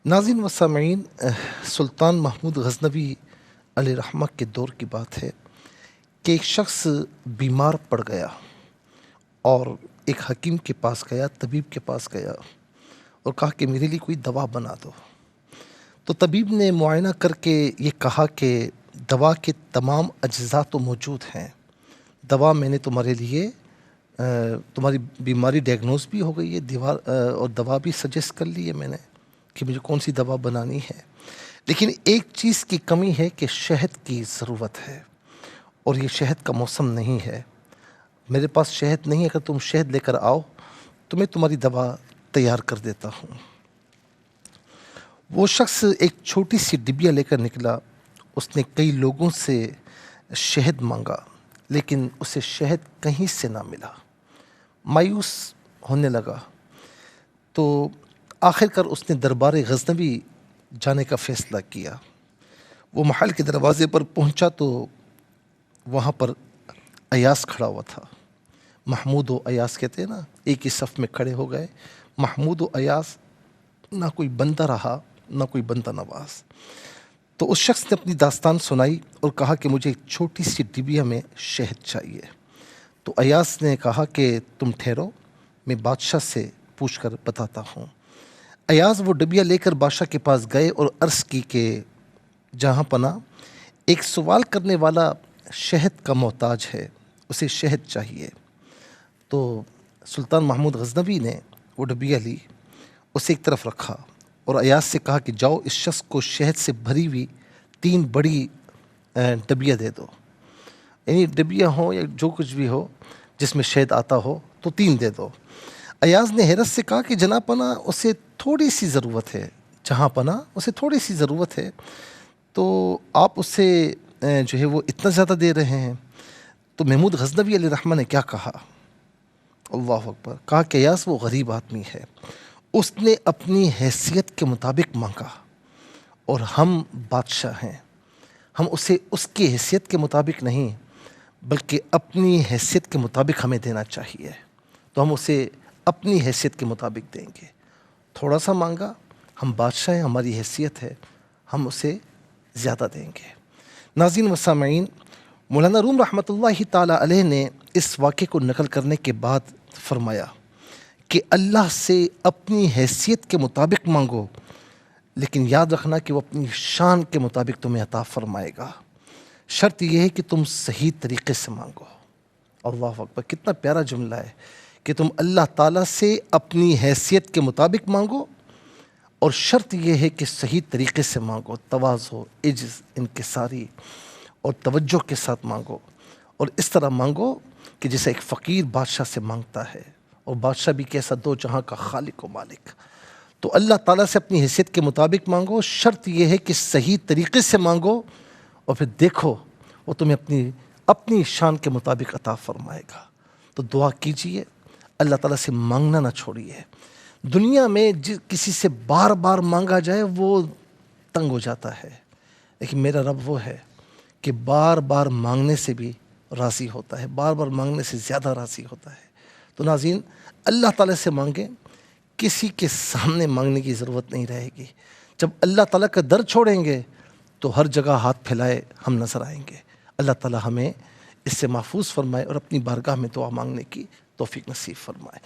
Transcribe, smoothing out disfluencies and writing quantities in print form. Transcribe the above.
ناظرین و سامعین، سلطان محمود غزنوی علیہ رحمہ کے دور کی بات ہے کہ ایک شخص بیمار پڑ گیا اور ایک حکیم کے پاس گیا، طبیب کے پاس گیا اور کہا کہ میرے لیے کوئی دوا بنا دو۔ تو طبیب نے معائنہ کر کے یہ کہا کہ دوا کے تمام اجزاء تو موجود ہیں، دوا میں نے تمہارے لیے تمہاری بیماری ڈائگنوز بھی ہو گئی ہے، اور دوا بھی سجیسٹ کر لی ہے میں نے کہ مجھے کون سی دوا بنانی ہے، لیکن ایک چیز کی کمی ہے کہ شہد کی ضرورت ہے اور یہ شہد کا موسم نہیں ہے، میرے پاس شہد نہیں ہے، اگر تم شہد لے کر آؤ تو میں تمہاری دوا تیار کر دیتا ہوں۔ وہ شخص ایک چھوٹی سی ڈبیا لے کر نکلا، اس نے کئی لوگوں سے شہد مانگا لیکن اسے شہد کہیں سے نہ ملا، مایوس ہونے لگا۔ تو آخر کار اس نے دربار غزنوی جانے کا فیصلہ کیا۔ وہ محل کے دروازے پر پہنچا تو وہاں پر ایاز کھڑا ہوا تھا۔ محمود و ایاز کہتے ہیں نا، ایک ہی صف میں کھڑے ہو گئے، محمود و ایاز، نہ کوئی بندہ رہا نہ کوئی بندہ نواز۔ تو اس شخص نے اپنی داستان سنائی اور کہا کہ مجھے ایک چھوٹی سی ڈبیا میں شہد چاہیے۔ تو ایاز نے کہا کہ تم ٹھہرو، میں بادشاہ سے پوچھ کر بتاتا ہوں۔ ایاز وہ ڈبیا لے کر بادشاہ کے پاس گئے اور عرض کی کہ جہاں پناہ، ایک سوال کرنے والا شہد کا محتاج ہے، اسے شہد چاہیے۔ تو سلطان محمود غزنوی نے وہ ڈبیا لی، اسے ایک طرف رکھا اور ایاز سے کہا کہ جاؤ اس شخص کو شہد سے بھری ہوئی 3 بڑی ڈبیا دے دو، یعنی ڈبیا ہو یا جو کچھ بھی ہو جس میں شہد آتا ہو تو 3 دے دو۔ ایاز نے حیرت سے کہا کہ جناب پناہ اسے تھوڑی سی ضرورت ہے، جہاں پناہ اسے تھوڑی سی ضرورت ہے، تو آپ اسے جو ہے وہ اتنا زیادہ دے رہے ہیں۔ تو محمود غزنوی علیہ رحمہ نے کیا کہا؟ اللہ اکبر! کہا کہ ایاز وہ غریب آدمی ہے، اس نے اپنی حیثیت کے مطابق مانگا اور ہم بادشاہ ہیں، ہم اسے اس کی حیثیت کے مطابق نہیں بلکہ اپنی حیثیت کے مطابق ہمیں دینا چاہیے، تو ہم اسے اپنی حیثیت کے مطابق دیں گے۔ تھوڑا سا مانگا، ہم بادشاہ ہیں، ہماری حیثیت ہے، ہم اسے زیادہ دیں گے۔ ناظرین و سامعین، مولانا روم رحمۃ اللہ تعالیٰ علیہ نے اس واقعے کو نقل کرنے کے بعد فرمایا کہ اللہ سے اپنی حیثیت کے مطابق مانگو، لیکن یاد رکھنا کہ وہ اپنی شان کے مطابق تمہیں عطا فرمائے گا، شرط یہ ہے کہ تم صحیح طریقے سے مانگو۔ اللہ اکبر! کتنا پیارا جملہ ہے کہ تم اللہ تعالیٰ سے اپنی حیثیت کے مطابق مانگو اور شرط یہ ہے کہ صحیح طریقے سے مانگو، تواضع، عجز، انکساری اور توجہ کے ساتھ مانگو، اور اس طرح مانگو کہ جیسے ایک فقیر بادشاہ سے مانگتا ہے، اور بادشاہ بھی کیسا، دو جہاں کا خالق و مالک۔ تو اللہ تعالیٰ سے اپنی حیثیت کے مطابق مانگو، شرط یہ ہے کہ صحیح طریقے سے مانگو، اور پھر دیکھو وہ تمہیں اپنی شان کے مطابق عطا فرمائے گا۔ تو دعا کیجئے، اللہ تعالیٰ سے مانگنا نہ چھوڑیے۔ دنیا میں کسی سے بار بار مانگا جائے وہ تنگ ہو جاتا ہے، لیکن میرا رب وہ ہے کہ بار بار مانگنے سے بھی راضی ہوتا ہے، بار بار مانگنے سے زیادہ راضی ہوتا ہے۔ تو ناظرین، اللہ تعالیٰ سے مانگیں، کسی کے سامنے مانگنے کی ضرورت نہیں رہے گی۔ جب اللہ تعالیٰ کا در چھوڑیں گے تو ہر جگہ ہاتھ پھیلائے ہم نظر آئیں گے۔ اللہ تعالیٰ ہمیں اس سے محفوظ فرمائے اور اپنی بارگاہ میں دعا مانگنے کی توفیق نصیب فرمائے۔